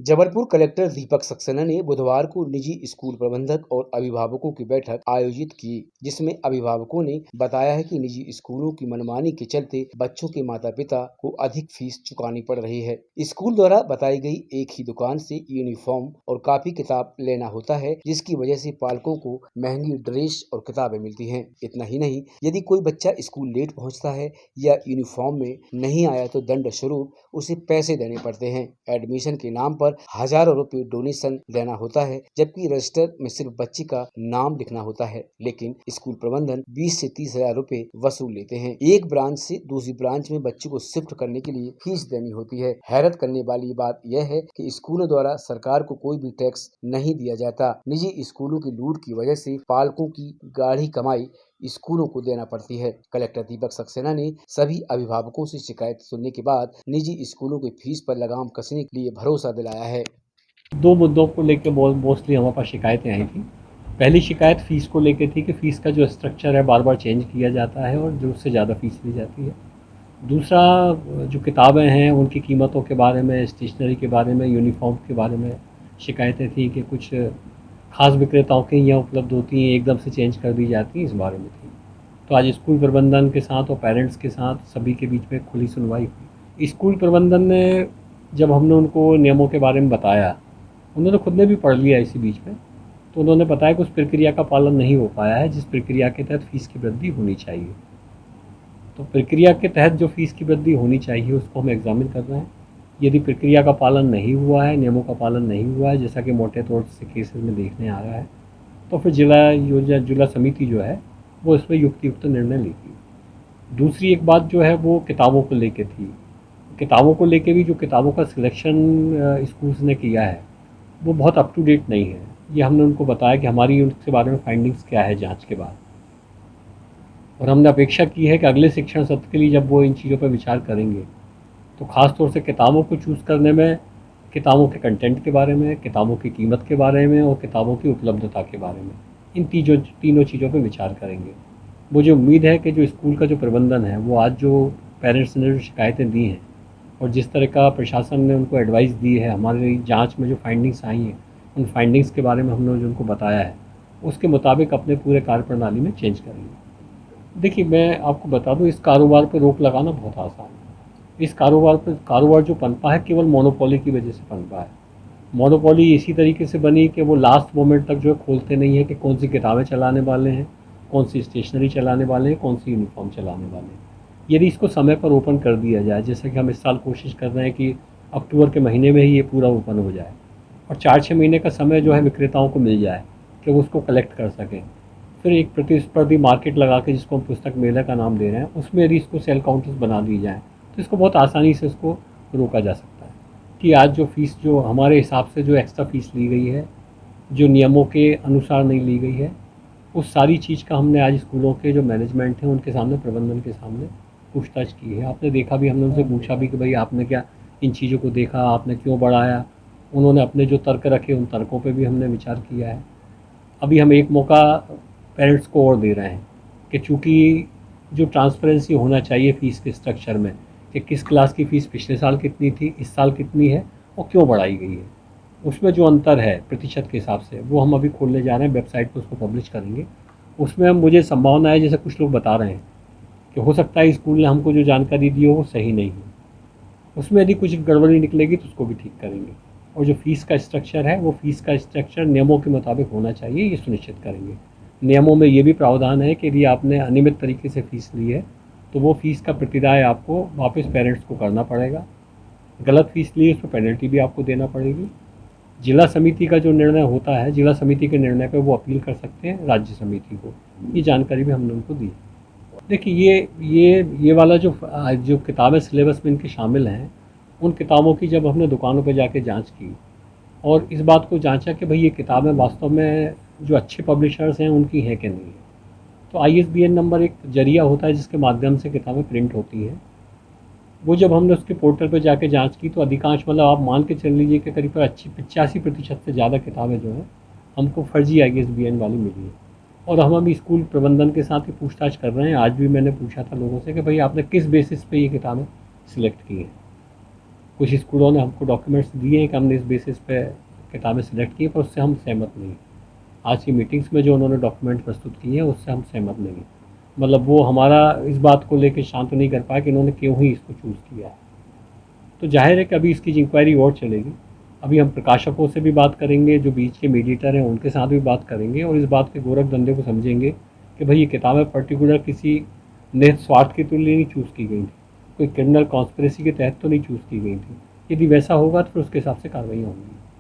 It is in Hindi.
जबलपुर कलेक्टर दीपक सक्सेना ने बुधवार को निजी स्कूल प्रबंधक और अभिभावकों की बैठक आयोजित की, जिसमें अभिभावकों ने बताया है कि निजी स्कूलों की मनमानी के चलते बच्चों के माता पिता को अधिक फीस चुकानी पड़ रही है। स्कूल द्वारा बताई गई एक ही दुकान से यूनिफॉर्म और कॉपी किताब लेना होता है, जिसकी वजह से पालकों को महंगी ड्रेस और किताबें मिलती हैं। इतना ही नहीं, यदि कोई बच्चा स्कूल लेट पहुंचता है या यूनिफॉर्म में नहीं आया तो दंड स्वरूप उसे पैसे देने पड़ते हैं। एडमिशन के नाम पर हजारों रुपए डोनेशन देना होता है, जबकि रजिस्टर में सिर्फ बच्चे का नाम लिखना होता है, लेकिन स्कूल प्रबंधन 20 से 30 हजार रुपए वसूल लेते हैं। एक ब्रांच से दूसरी ब्रांच में बच्चे को शिफ्ट करने के लिए फीस देनी होती है। हैरत करने वाली बात यह है कि स्कूलों द्वारा सरकार को कोई भी टैक्स नहीं दिया जाता। निजी स्कूलों की लूट की वजह से पालकों की गाढ़ी कमाई स्कूलों को देना पड़ती है। कलेक्टर दीपक सक्सेना ने सभी अभिभावकों से शिकायत सुनने के बाद निजी स्कूलों की फीस पर लगाम कसने के लिए भरोसा दिलाया है। दो मुद्दों को लेकर मोस्टली हमारे पास शिकायतें आई थी। पहली शिकायत फ़ीस को लेकर थी कि फ़ीस का जो स्ट्रक्चर है बार बार चेंज किया जाता है और ज़रूरत से ज़्यादा फ़ीस ली जाती है। दूसरा, जो किताबें हैं उनकी कीमतों के बारे में, स्टेशनरी के बारे में, यूनिफॉर्म के बारे में शिकायतें थी कि कुछ ख़ास विक्रेताओं के यहाँ उपलब्ध होती हैं, एकदम से चेंज कर दी जाती हैं, इस बारे में थी। तो आज स्कूल प्रबंधन के साथ और पेरेंट्स के साथ सभी के बीच में खुली सुनवाई हुई। स्कूल प्रबंधन ने, जब हमने उनको नियमों के बारे में बताया, उन्होंने खुद ने भी पढ़ लिया इसी बीच में, तो उन्होंने बताया कि उस प्रक्रिया का पालन नहीं हो पाया है जिस प्रक्रिया के तहत फ़ीस की वृद्धि होनी चाहिए। तो प्रक्रिया के तहत जो फ़ीस की वृद्धि होनी चाहिए उसको हम एग्जामिन कर रहे हैं। यदि प्रक्रिया का पालन नहीं हुआ है, नियमों का पालन नहीं हुआ है, जैसा कि मोटे तौर से केसेस में देखने आ रहा है, तो फिर जिला समिति जो है वो इसमें युक्त निर्णय लेगी। दूसरी एक बात जो है वो किताबों को लेके थी। किताबों को लेके भी जो किताबों का सिलेक्शन स्कूल्स ने किया है वो बहुत अप टू डेट नहीं है। ये हमने उनको बताया कि हमारी उनके बारे में फाइंडिंग्स क्या है जांच के बाद, और हमने अपेक्षा की है कि अगले शिक्षण सत्र के लिए जब वो इन चीज़ों पर विचार करेंगे तो ख़ास तौर से किताबों को चूज़ करने में, किताबों के कंटेंट के बारे में, किताबों की कीमत के बारे में और किताबों की उपलब्धता के बारे में, इन तीनों चीज़ों पर विचार करेंगे। मुझे उम्मीद है कि जो स्कूल का जो प्रबंधन है वो आज जो पेरेंट्स ने जो शिकायतें दी हैं और जिस तरह का प्रशासन ने उनको एडवाइस दी है, हमारी जांच में जो फाइंडिंग्स आई हैं उन फाइंडिंग्स के बारे में हमने जो उनको बताया है उसके मुताबिक अपने पूरे कार्यप्रणाली में चेंज करेंगे। देखिए, मैं आपको बता दूं, इस कारोबार पर रोक लगाना बहुत आसान है। इस कारोबार जो पनपा है केवल मोनोपोली की वजह से पनपा है। मोनोपोली इसी तरीके से बनी कि वो लास्ट मोमेंट तक जो है खोलते नहीं है कि कौन सी किताबें चलाने वाले हैं, कौन सी स्टेशनरी चलाने वाले हैं, कौन सी यूनिफॉर्म चलाने वाले हैं। यदि इसको समय पर ओपन कर दिया जाए, जैसे कि हम इस साल कोशिश कर रहे हैं कि अक्टूबर के महीने में ही ये पूरा ओपन हो जाए और 4-6 महीने का समय जो है विक्रेताओं को मिल जाए कि वो उसको कलेक्ट कर सकें, फिर एक प्रतिस्पर्धी मार्केट लगा के, जिसको हम पुस्तक मेले का नाम दे रहे हैं, उसमें यदि इसको सेल काउंटर्स बना दी जाए तो इसको बहुत आसानी से इसको रोका जा सकता है। कि आज जो फ़ीस जो हमारे हिसाब से जो एक्स्ट्रा फ़ीस ली गई है, जो नियमों के अनुसार नहीं ली गई है, उस सारी चीज़ का हमने आज स्कूलों के जो मैनेजमेंट हैं उनके सामने, प्रबंधन के सामने पूछताछ की है। आपने देखा भी, हमने उनसे पूछा भी कि भाई आपने क्या इन चीज़ों को देखा, आपने क्यों बढ़ाया। उन्होंने अपने जो तर्क रखे उन तर्कों पे भी हमने विचार किया है। अभी हम एक मौका पेरेंट्स को और दे रहे हैं कि चूँकि जो ट्रांसपेरेंसी होना चाहिए फ़ीस के स्ट्रक्चर में, कि किस क्लास की फ़ीस पिछले साल कितनी थी, इस साल कितनी है और क्यों बढ़ाई गई है, उसमें जो अंतर है प्रतिशत के हिसाब से वो हम अभी खोलने जा रहे हैं, वेबसाइट पर उसको पब्लिश करेंगे। उसमें मुझे संभावना है, जैसे कुछ लोग बता रहे हैं कि हो सकता है स्कूल ने हमको जो जानकारी दी हो वो सही नहीं है, उसमें यदि कुछ गड़बड़ी निकलेगी तो उसको भी ठीक करेंगे। और जो फ़ीस का स्ट्रक्चर है वो फ़ीस का स्ट्रक्चर नियमों के मुताबिक होना चाहिए, ये सुनिश्चित करेंगे। नियमों में ये भी प्रावधान है कि यदि आपने अनियमित तरीके से फ़ीस ली है तो वो फ़ीस का प्रतिदाय आपको वापस पेरेंट्स को करना पड़ेगा। गलत फ़ीस ली है उस पर पेनल्टी भी आपको देना पड़ेगी। जिला समिति का जो निर्णय होता है, जिला समिति के निर्णय पर वो अपील कर सकते हैं राज्य समिति को। ये जानकारी भी हमने उनको दी। देखिए, ये वाला जो किताबें सिलेबस में इनके शामिल हैं, उन किताबों की जब हमने दुकानों पर जाके जांच की और इस बात को जांचा कि भाई ये किताबें वास्तव में जो अच्छे पब्लिशर्स हैं उनकी हैं कि नहीं है, तो ISBN नंबर एक जरिया होता है जिसके माध्यम से किताबें प्रिंट होती हैं। वो जब हमने उसके पोर्टल पर जाके जांच की तो अधिकांश, मतलब आप मान के चल लीजिए कि करीब 85% से ज़्यादा किताबें जो हैं हमको फर्जी ISBN वाली मिली है। और हम अभी स्कूल प्रबंधन के साथ ही पूछताछ कर रहे हैं। आज भी मैंने पूछा था लोगों से कि भाई आपने किस बेसिस पे ये किताबें सिलेक्ट की हैं। कुछ स्कूलों ने हमको डॉक्यूमेंट्स दिए हैं कि हमने इस बेसिस पे किताबें सिलेक्ट की, पर उससे हम सहमत नहीं। आज की मीटिंग्स में जो उन्होंने डॉक्यूमेंट प्रस्तुत किए हैं उससे हम सहमत नहीं हैं। मतलब वो हमारा इस बात को लेकर शांत नहीं कर पाया कि इन्होंने क्यों ही इसको चूज़ किया है। तो जाहिर है कि अभी इसकी इंक्वायरी और चलेगी। अभी हम प्रकाशकों से भी बात करेंगे, जो बीच के मीडिएटर हैं उनके साथ भी बात करेंगे और इस बात के गोरख धंधे को समझेंगे कि भाई ये किताबें पर्टिकुलर किसी निहित स्वार्थ के लिए नहीं चूज़ की गई थी, कोई क्रिमिनल कॉन्स्पिरेसी के तहत तो नहीं चूज़ की गई थी। यदि वैसा होगा तो फिर उसके हिसाब से कार्रवाई होंगी।